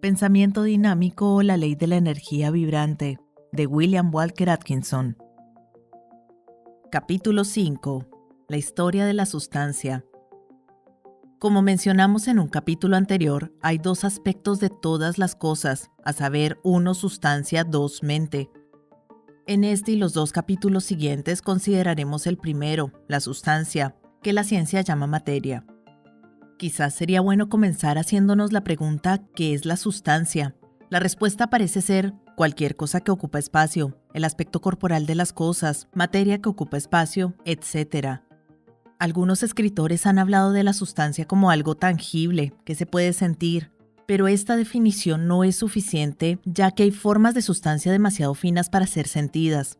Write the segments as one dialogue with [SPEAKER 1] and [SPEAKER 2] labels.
[SPEAKER 1] Pensamiento dinámico o la ley de la energía vibrante, de William Walker Atkinson. Capítulo 5. La historia de la sustancia. Como mencionamos en un capítulo anterior, hay dos aspectos de todas las cosas, a saber, 1 sustancia, 2 mente. En este y los dos capítulos siguientes consideraremos el primero, la sustancia, que la ciencia llama materia. Quizás sería bueno comenzar haciéndonos la pregunta ¿qué es la sustancia? La respuesta parece ser cualquier cosa que ocupa espacio, el aspecto corporal de las cosas, materia que ocupa espacio, etc. Algunos escritores han hablado de la sustancia como algo tangible, que se puede sentir, pero esta definición no es suficiente ya que hay formas de sustancia demasiado finas para ser sentidas.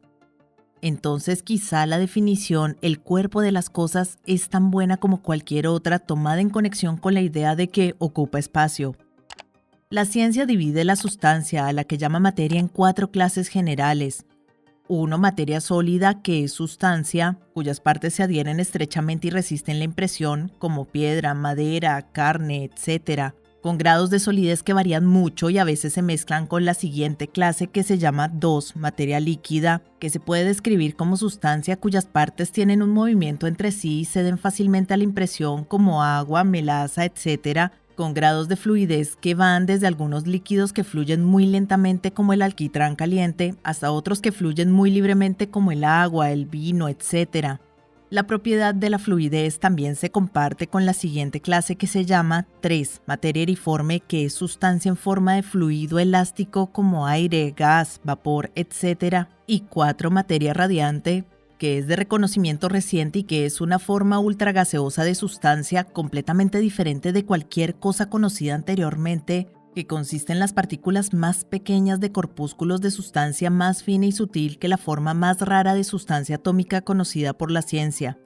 [SPEAKER 1] Entonces quizá la definición el cuerpo de las cosas es tan buena como cualquier otra tomada en conexión con la idea de que ocupa espacio. La ciencia divide la sustancia, a la que llama materia, en 4 clases generales. 1. Materia sólida, que es sustancia, cuyas partes se adhieren estrechamente y resisten la impresión, como piedra, madera, carne, etc., con grados de solidez que varían mucho y a veces se mezclan con la siguiente clase que se llama 2, materia líquida, que se puede describir como sustancia cuyas partes tienen un movimiento entre sí y ceden fácilmente a la impresión como agua, melaza, etc., con grados de fluidez que van desde algunos líquidos que fluyen muy lentamente como el alquitrán caliente hasta otros que fluyen muy libremente como el agua, el vino, etc. La propiedad de la fluidez también se comparte con la siguiente clase que se llama 3, materia eriforme, que es sustancia en forma de fluido elástico como aire, gas, vapor, etc. Y 4, materia radiante, que es de reconocimiento reciente y que es una forma ultragaseosa de sustancia completamente diferente de cualquier cosa conocida anteriormente, que consiste en las partículas más pequeñas de corpúsculos de sustancia más fina y sutil que la forma más rara de sustancia atómica conocida por la ciencia.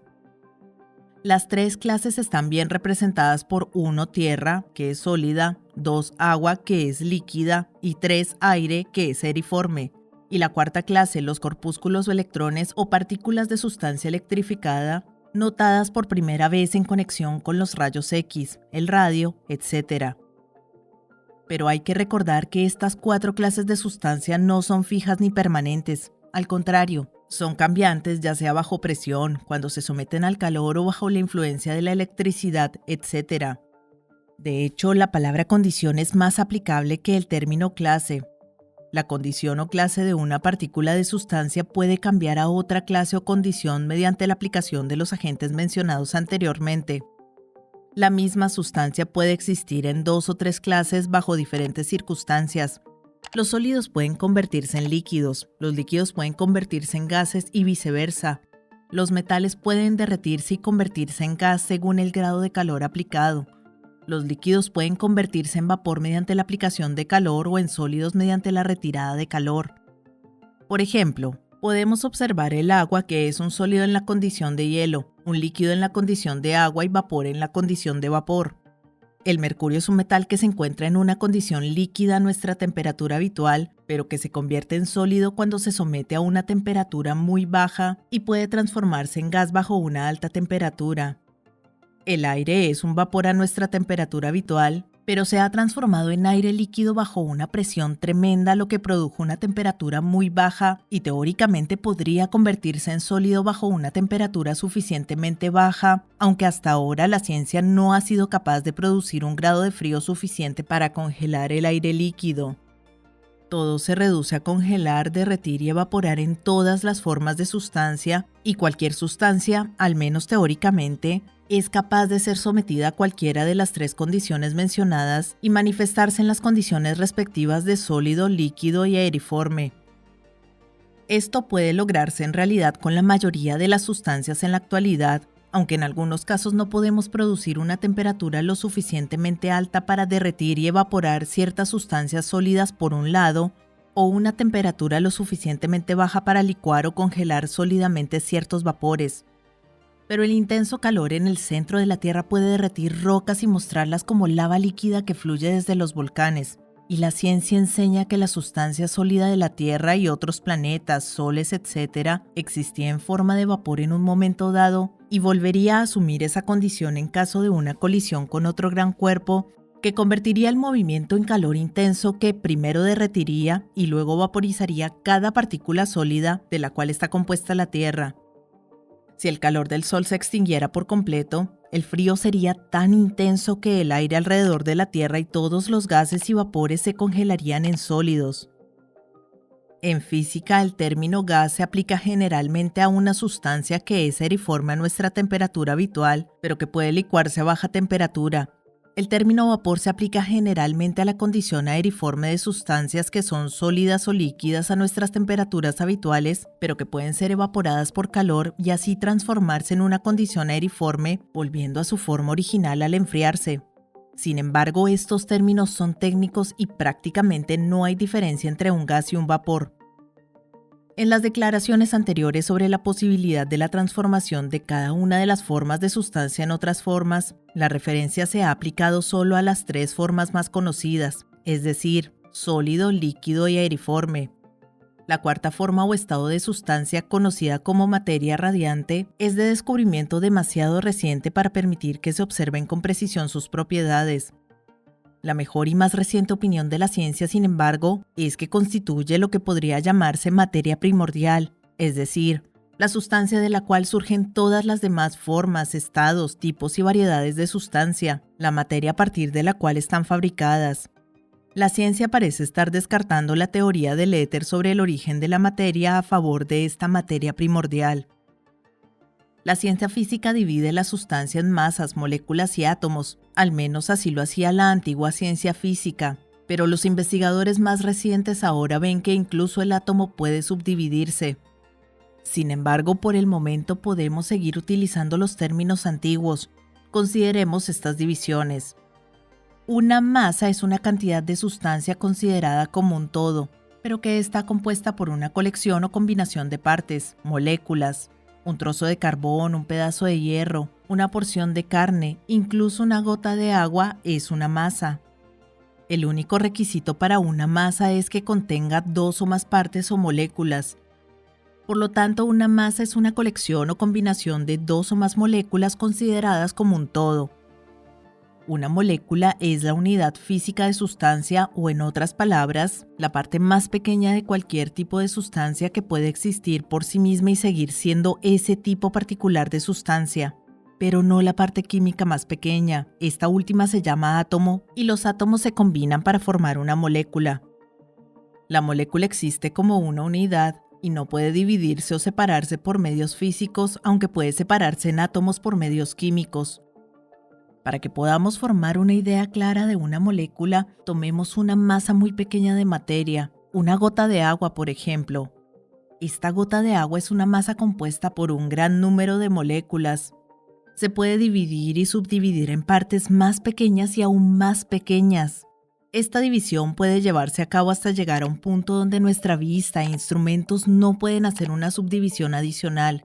[SPEAKER 1] Las 3 clases están bien representadas por 1 tierra, que es sólida, 2 agua, que es líquida, y 3 aire, que es eriforme. Y la 4ª clase, los corpúsculos o electrones o partículas de sustancia electrificada, notadas por primera vez en conexión con los rayos X, el radio, etc. Pero hay que recordar que estas 4 clases de sustancia no son fijas ni permanentes. Al contrario, son cambiantes ya sea bajo presión, cuando se someten al calor o bajo la influencia de la electricidad, etc. De hecho, la palabra condición es más aplicable que el término clase. La condición o clase de una partícula de sustancia puede cambiar a otra clase o condición mediante la aplicación de los agentes mencionados anteriormente. La misma sustancia puede existir en 2 o 3 clases bajo diferentes circunstancias. Los sólidos pueden convertirse en líquidos, los líquidos pueden convertirse en gases y viceversa. Los metales pueden derretirse y convertirse en gas según el grado de calor aplicado. Los líquidos pueden convertirse en vapor mediante la aplicación de calor o en sólidos mediante la retirada de calor. Por ejemplo, podemos observar el agua, que es un sólido en la condición de hielo, un líquido en la condición de agua y vapor en la condición de vapor. El mercurio es un metal que se encuentra en una condición líquida a nuestra temperatura habitual, pero que se convierte en sólido cuando se somete a una temperatura muy baja y puede transformarse en gas bajo una alta temperatura. El aire es un vapor a nuestra temperatura habitual, pero se ha transformado en aire líquido bajo una presión tremenda, lo que produjo una temperatura muy baja y teóricamente podría convertirse en sólido bajo una temperatura suficientemente baja, aunque hasta ahora la ciencia no ha sido capaz de producir un grado de frío suficiente para congelar el aire líquido. Todo se reduce a congelar, derretir y evaporar en todas las formas de sustancia, y cualquier sustancia, al menos teóricamente, es capaz de ser sometida a cualquiera de las 3 condiciones mencionadas y manifestarse en las condiciones respectivas de sólido, líquido y aeriforme. Esto puede lograrse en realidad con la mayoría de las sustancias en la actualidad, aunque en algunos casos no podemos producir una temperatura lo suficientemente alta para derretir y evaporar ciertas sustancias sólidas por un lado, o una temperatura lo suficientemente baja para licuar o congelar sólidamente ciertos vapores. Pero el intenso calor en el centro de la Tierra puede derretir rocas y mostrarlas como lava líquida que fluye desde los volcanes, y la ciencia enseña que la sustancia sólida de la Tierra y otros planetas, soles, etc., existía en forma de vapor en un momento dado y volvería a asumir esa condición en caso de una colisión con otro gran cuerpo que convertiría el movimiento en calor intenso que primero derretiría y luego vaporizaría cada partícula sólida de la cual está compuesta la Tierra. Si el calor del Sol se extinguiera por completo, el frío sería tan intenso que el aire alrededor de la Tierra y todos los gases y vapores se congelarían en sólidos. En física, el término gas se aplica generalmente a una sustancia que es eriforme a nuestra temperatura habitual, pero que puede licuarse a baja temperatura. El término vapor se aplica generalmente a la condición aeriforme de sustancias que son sólidas o líquidas a nuestras temperaturas habituales, pero que pueden ser evaporadas por calor y así transformarse en una condición aeriforme, volviendo a su forma original al enfriarse. Sin embargo, estos términos son técnicos y prácticamente no hay diferencia entre un gas y un vapor. En las declaraciones anteriores sobre la posibilidad de la transformación de cada una de las formas de sustancia en otras formas, la referencia se ha aplicado solo a las tres formas más conocidas, es decir, sólido, líquido y aeriforme. La cuarta forma o estado de sustancia, conocida como materia radiante, es de descubrimiento demasiado reciente para permitir que se observen con precisión sus propiedades. La mejor y más reciente opinión de la ciencia, sin embargo, es que constituye lo que podría llamarse materia primordial, es decir, la sustancia de la cual surgen todas las demás formas, estados, tipos y variedades de sustancia, la materia a partir de la cual están fabricadas. La ciencia parece estar descartando la teoría del éter sobre el origen de la materia a favor de esta materia primordial. La ciencia física divide la sustancia en masas, moléculas y átomos, al menos así lo hacía la antigua ciencia física, pero los investigadores más recientes ahora ven que incluso el átomo puede subdividirse. Sin embargo, por el momento podemos seguir utilizando los términos antiguos. Consideremos estas divisiones. Una masa es una cantidad de sustancia considerada como un todo, pero que está compuesta por una colección o combinación de partes, moléculas. Un trozo de carbón, un pedazo de hierro, una porción de carne, incluso una gota de agua es una masa. El único requisito para una masa es que contenga dos o más partes o moléculas. Por lo tanto, una masa es una colección o combinación de dos o más moléculas consideradas como un todo. Una molécula es la unidad física de sustancia o, en otras palabras, la parte más pequeña de cualquier tipo de sustancia que puede existir por sí misma y seguir siendo ese tipo particular de sustancia, pero no la parte química más pequeña. Esta última se llama átomo y los átomos se combinan para formar una molécula. La molécula existe como una unidad y no puede dividirse o separarse por medios físicos, aunque puede separarse en átomos por medios químicos. Para que podamos formar una idea clara de una molécula, tomemos una masa muy pequeña de materia, una gota de agua, por ejemplo. Esta gota de agua es una masa compuesta por un gran número de moléculas. Se puede dividir y subdividir en partes más pequeñas y aún más pequeñas. Esta división puede llevarse a cabo hasta llegar a un punto donde nuestra vista e instrumentos no pueden hacer una subdivisión adicional.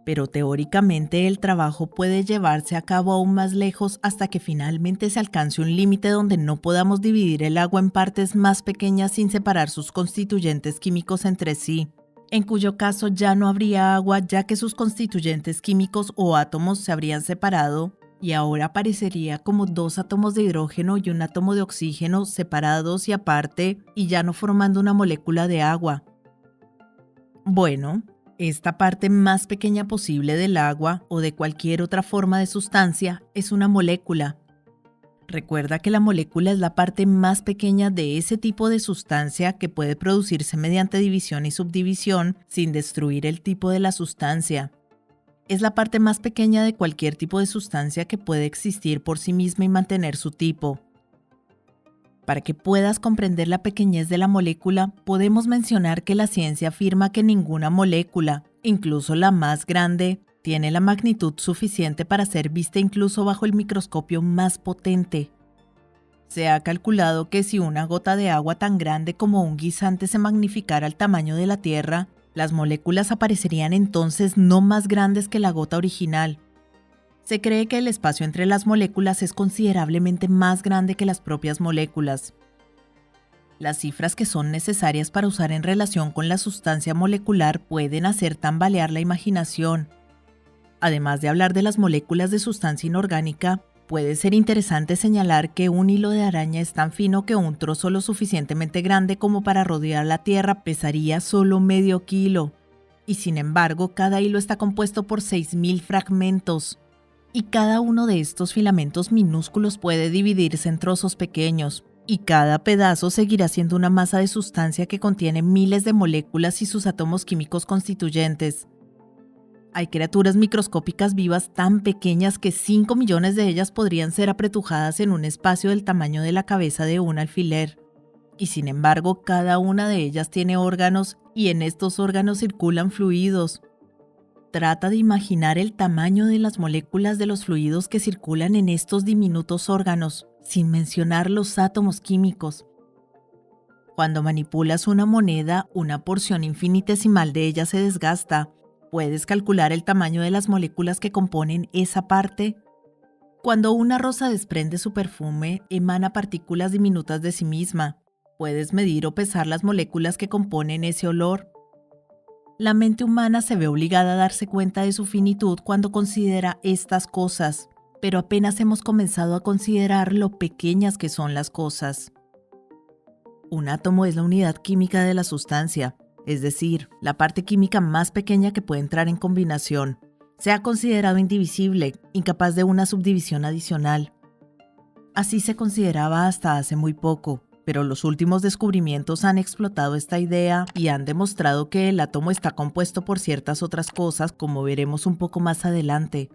[SPEAKER 1] Pero teóricamente el trabajo puede llevarse a cabo aún más lejos hasta que finalmente se alcance un límite donde no podamos dividir el agua en partes más pequeñas sin separar sus constituyentes químicos entre sí, en cuyo caso ya no habría agua ya que sus constituyentes químicos o átomos se habrían separado y ahora aparecería como dos átomos de hidrógeno y un átomo de oxígeno separados y aparte y ya no formando una molécula de agua. Bueno, esta parte más pequeña posible del agua o de cualquier otra forma de sustancia es una molécula. Recuerda que la molécula es la parte más pequeña de ese tipo de sustancia que puede producirse mediante división y subdivisión sin destruir el tipo de la sustancia. Es la parte más pequeña de cualquier tipo de sustancia que puede existir por sí misma y mantener su tipo. Para que puedas comprender la pequeñez de la molécula, podemos mencionar que la ciencia afirma que ninguna molécula, incluso la más grande, tiene la magnitud suficiente para ser vista incluso bajo el microscopio más potente. Se ha calculado que si una gota de agua tan grande como un guisante se magnificara al tamaño de la Tierra, las moléculas aparecerían entonces no más grandes que la gota original. Se cree que el espacio entre las moléculas es considerablemente más grande que las propias moléculas. Las cifras que son necesarias para usar en relación con la sustancia molecular pueden hacer tambalear la imaginación. Además de hablar de las moléculas de sustancia inorgánica, Puede ser interesante señalar que un hilo de araña es tan fino que un trozo lo suficientemente grande como para rodear la Tierra pesaría solo medio kilo. Y sin embargo, cada hilo está compuesto por 6.000 fragmentos. Y cada uno de estos filamentos minúsculos puede dividirse en trozos pequeños. Y cada pedazo seguirá siendo una masa de sustancia que contiene miles de moléculas y sus átomos químicos constituyentes. Hay criaturas microscópicas vivas tan pequeñas que 5 millones de ellas podrían ser apretujadas en un espacio del tamaño de la cabeza de un alfiler. Y sin embargo, cada una de ellas tiene órganos y en estos órganos circulan fluidos. Trata de imaginar el tamaño de las moléculas de los fluidos que circulan en estos diminutos órganos, sin mencionar los átomos químicos. Cuando manipulas una moneda, una porción infinitesimal de ella se desgasta. ¿Puedes calcular el tamaño de las moléculas que componen esa parte? Cuando una rosa desprende su perfume, emana partículas diminutas de sí misma. ¿Puedes medir o pesar las moléculas que componen ese olor? La mente humana se ve obligada a darse cuenta de su finitud cuando considera estas cosas, pero apenas hemos comenzado a considerar lo pequeñas que son las cosas. Un átomo es la unidad química de la sustancia, es decir, la parte química más pequeña que puede entrar en combinación. Se ha considerado indivisible, incapaz de una subdivisión adicional. Así se consideraba hasta hace muy poco, pero los últimos descubrimientos han explotado esta idea y han demostrado que el átomo está compuesto por ciertas otras cosas, como veremos un poco más adelante.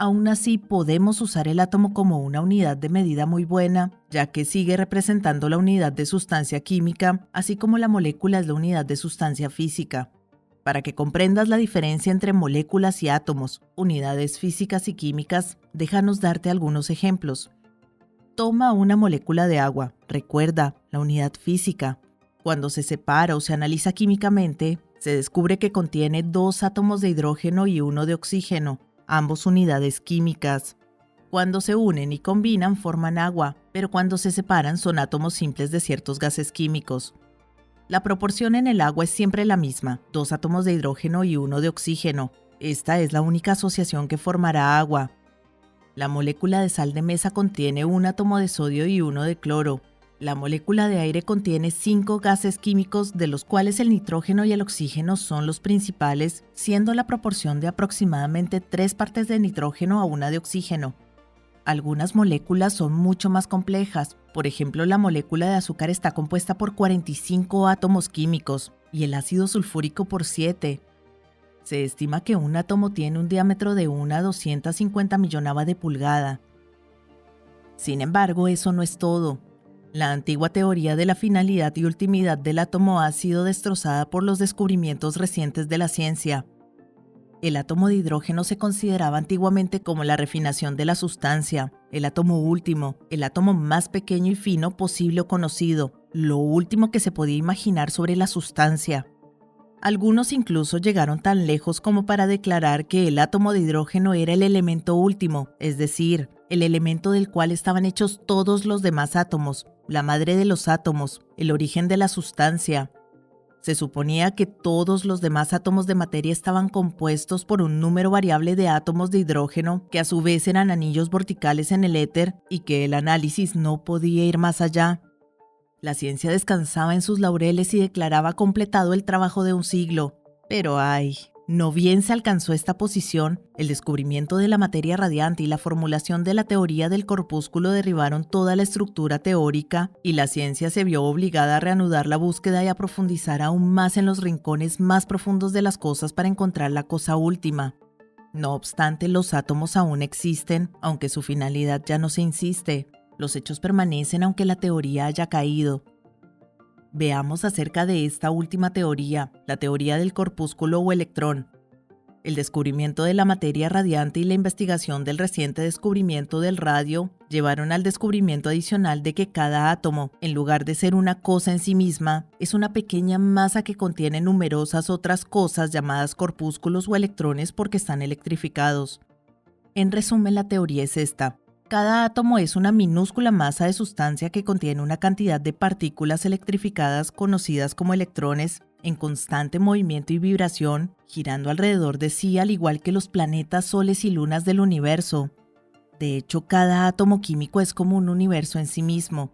[SPEAKER 1] Aún así, podemos usar el átomo como una unidad de medida muy buena, ya que sigue representando la unidad de sustancia química, así como la molécula es la unidad de sustancia física. Para que comprendas la diferencia entre moléculas y átomos, unidades físicas y químicas, déjanos darte algunos ejemplos. Toma una molécula de agua, recuerda, la unidad física. Cuando se separa o se analiza químicamente, se descubre que contiene 2 átomos de hidrógeno y 1 de oxígeno, ambos unidades químicas. Cuando se unen y combinan forman agua, pero cuando se separan son átomos simples de ciertos gases químicos. La proporción en el agua es siempre la misma, 2 átomos de hidrógeno y 1 de oxígeno. Esta es la única asociación que formará agua. La molécula de sal de mesa contiene 1 átomo de sodio y 1 de cloro. La molécula de aire contiene 5 gases químicos, de los cuales el nitrógeno y el oxígeno son los principales, siendo la proporción de aproximadamente 3 partes de nitrógeno a 1 de oxígeno. Algunas moléculas son mucho más complejas, por ejemplo la molécula de azúcar está compuesta por 45 átomos químicos y el ácido sulfúrico por 7. Se estima que un átomo tiene un diámetro de 1/250 millonava de pulgada. Sin embargo, eso no es todo. La antigua teoría de la finalidad y ultimidad del átomo ha sido destrozada por los descubrimientos recientes de la ciencia. El átomo de hidrógeno se consideraba antiguamente como la refinación de la sustancia, el átomo último, el átomo más pequeño y fino posible o conocido, lo último que se podía imaginar sobre la sustancia. Algunos incluso llegaron tan lejos como para declarar que el átomo de hidrógeno era el elemento último, es decir, el elemento del cual estaban hechos todos los demás átomos, la madre de los átomos, el origen de la sustancia. Se suponía que todos los demás átomos de materia estaban compuestos por un número variable de átomos de hidrógeno que a su vez eran anillos verticales en el éter y que el análisis no podía ir más allá. La ciencia descansaba en sus laureles y declaraba completado el trabajo de un siglo. Pero no bien se alcanzó esta posición, el descubrimiento de la materia radiante y la formulación de la teoría del corpúsculo derribaron toda la estructura teórica y la ciencia se vio obligada a reanudar la búsqueda y a profundizar aún más en los rincones más profundos de las cosas para encontrar la cosa última. No obstante, los átomos aún existen, aunque su finalidad ya no se insiste. Los hechos permanecen aunque la teoría haya caído. Veamos acerca de esta última teoría, la teoría del corpúsculo o electrón. El descubrimiento de la materia radiante y la investigación del reciente descubrimiento del radio llevaron al descubrimiento adicional de que cada átomo, en lugar de ser una cosa en sí misma, es una pequeña masa que contiene numerosas otras cosas llamadas corpúsculos o electrones porque están electrificados. En resumen, la teoría es esta. Cada átomo es una minúscula masa de sustancia que contiene una cantidad de partículas electrificadas conocidas como electrones en constante movimiento y vibración, girando alrededor de sí al igual que los planetas, soles y lunas del universo. De hecho, cada átomo químico es como un universo en sí mismo.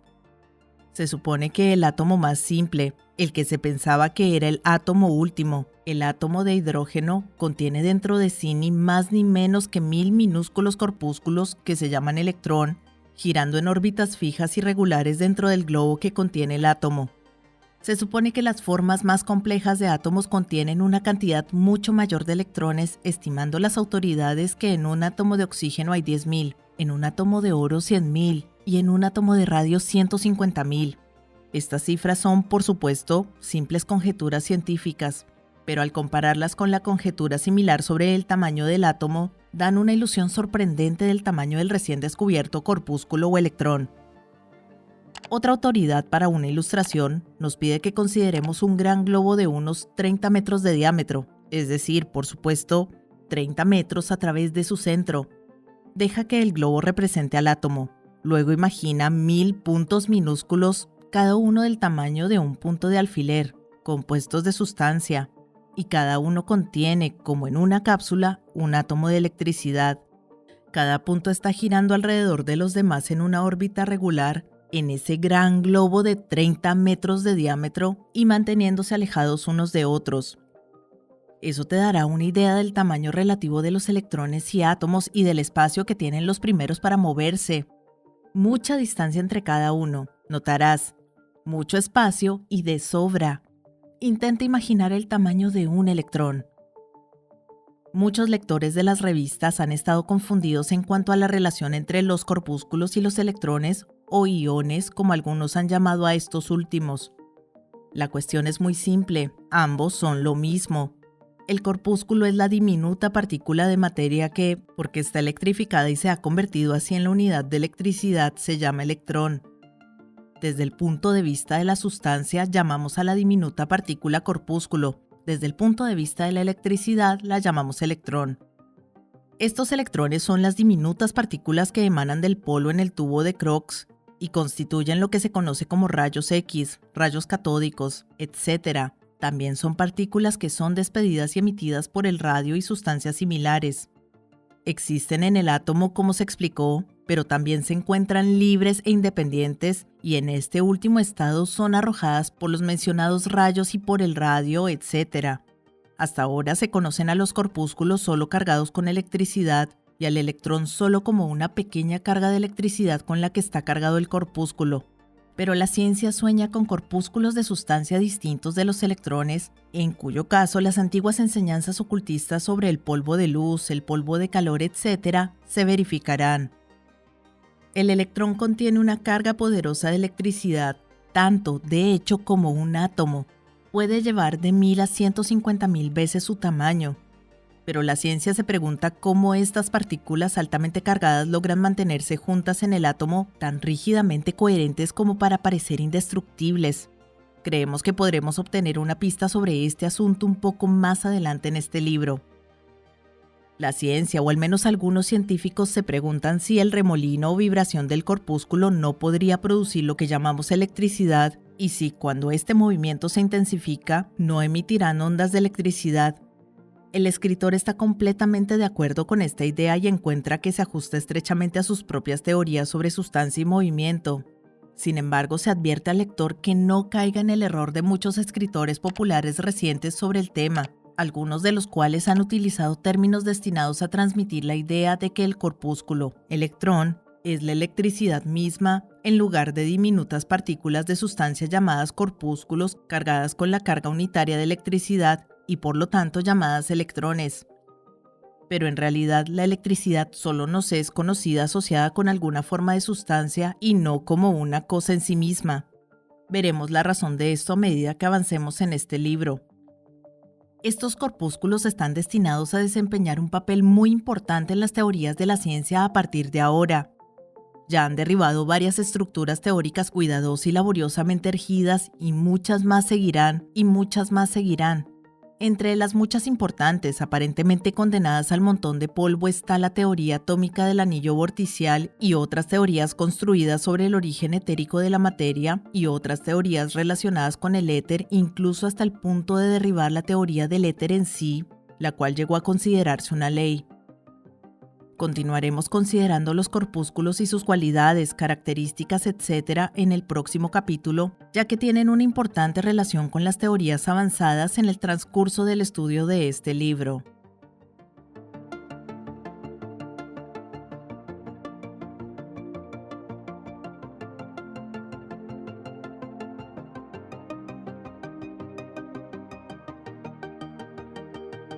[SPEAKER 1] Se supone que el átomo más simple, el que se pensaba que era el átomo último, el átomo de hidrógeno, contiene dentro de sí ni más ni menos que 1000 minúsculos corpúsculos que se llaman electrón, girando en órbitas fijas y regulares dentro del globo que contiene el átomo. Se supone que las formas más complejas de átomos contienen una cantidad mucho mayor de electrones, estimando las autoridades que en un átomo de oxígeno hay 10.000, en un átomo de oro 100.000 y en un átomo de radio 150.000. Estas cifras son, por supuesto, simples conjeturas científicas, pero al compararlas con la conjetura similar sobre el tamaño del átomo, dan una ilusión sorprendente del tamaño del recién descubierto corpúsculo o electrón. Otra autoridad para una ilustración nos pide que consideremos un gran globo de unos 30 metros de diámetro, es decir, por supuesto, 30 metros a través de su centro. Deja que el globo represente al átomo. Luego imagina 1000 puntos minúsculos, cada uno del tamaño de un punto de alfiler, compuestos de sustancia, y cada uno contiene, como en una cápsula, un átomo de electricidad. Cada punto está girando alrededor de los demás en una órbita regular, en ese gran globo de 30 metros de diámetro y manteniéndose alejados unos de otros. Eso te dará una idea del tamaño relativo de los electrones y átomos y del espacio que tienen los primeros para moverse. Mucha distancia entre cada uno, notarás. Mucho espacio y de sobra. Intenta imaginar el tamaño de un electrón. Muchos lectores de las revistas han estado confundidos en cuanto a la relación entre los corpúsculos y los electrones o iones, como algunos han llamado a estos últimos. La cuestión es muy simple, ambos son lo mismo. El corpúsculo es la diminuta partícula de materia que, porque está electrificada y se ha convertido así en la unidad de electricidad, se llama electrón. Desde el punto de vista de la sustancia, llamamos a la diminuta partícula corpúsculo. Desde el punto de vista de la electricidad, la llamamos electrón. Estos electrones son las diminutas partículas que emanan del polo en el tubo de Crookes y constituyen lo que se conoce como rayos X, rayos catódicos, etc. También son partículas que son despedidas y emitidas por el radio y sustancias similares. Existen en el átomo, como se explicó, pero también se encuentran libres e independientes y en este último estado son arrojadas por los mencionados rayos y por el radio, etc. Hasta ahora se conocen a los corpúsculos solo cargados con electricidad y al electrón solo como una pequeña carga de electricidad con la que está cargado el corpúsculo. Pero la ciencia sueña con corpúsculos de sustancia distintos de los electrones, en cuyo caso las antiguas enseñanzas ocultistas sobre el polvo de luz, el polvo de calor, etc., se verificarán. El electrón contiene una carga poderosa de electricidad, tanto, de hecho, como un átomo. Puede llevar de 1000 a 150.000 veces su tamaño. Pero la ciencia se pregunta cómo estas partículas altamente cargadas logran mantenerse juntas en el átomo tan rígidamente coherentes como para parecer indestructibles. Creemos que podremos obtener una pista sobre este asunto un poco más adelante en este libro. La ciencia, o al menos algunos científicos, se preguntan si el remolino o vibración del corpúsculo no podría producir lo que llamamos electricidad y si, cuando este movimiento se intensifica, no emitirán ondas de electricidad. El escritor está completamente de acuerdo con esta idea y encuentra que se ajusta estrechamente a sus propias teorías sobre sustancia y movimiento. Sin embargo, se advierte al lector que no caiga en el error de muchos escritores populares recientes sobre el tema, algunos de los cuales han utilizado términos destinados a transmitir la idea de que el corpúsculo, electrón, es la electricidad misma, en lugar de diminutas partículas de sustancia llamadas corpúsculos cargadas con la carga unitaria de electricidad y por lo tanto llamadas electrones. Pero en realidad la electricidad solo nos es conocida asociada con alguna forma de sustancia y no como una cosa en sí misma. Veremos la razón de esto a medida que avancemos en este libro. Estos corpúsculos están destinados a desempeñar un papel muy importante en las teorías de la ciencia a partir de ahora. Ya han derribado varias estructuras teóricas cuidadosas y laboriosamente erigidas y muchas más seguirán y muchas más seguirán. Entre las muchas importantes, aparentemente condenadas al montón de polvo, está la teoría atómica del anillo vorticial y otras teorías construidas sobre el origen etérico de la materia y otras teorías relacionadas con el éter, incluso hasta el punto de derribar la teoría del éter en sí, la cual llegó a considerarse una ley. Continuaremos considerando los corpúsculos y sus cualidades, características, etc. en el próximo capítulo, ya que tienen una importante relación con las teorías avanzadas en el transcurso del estudio de este libro.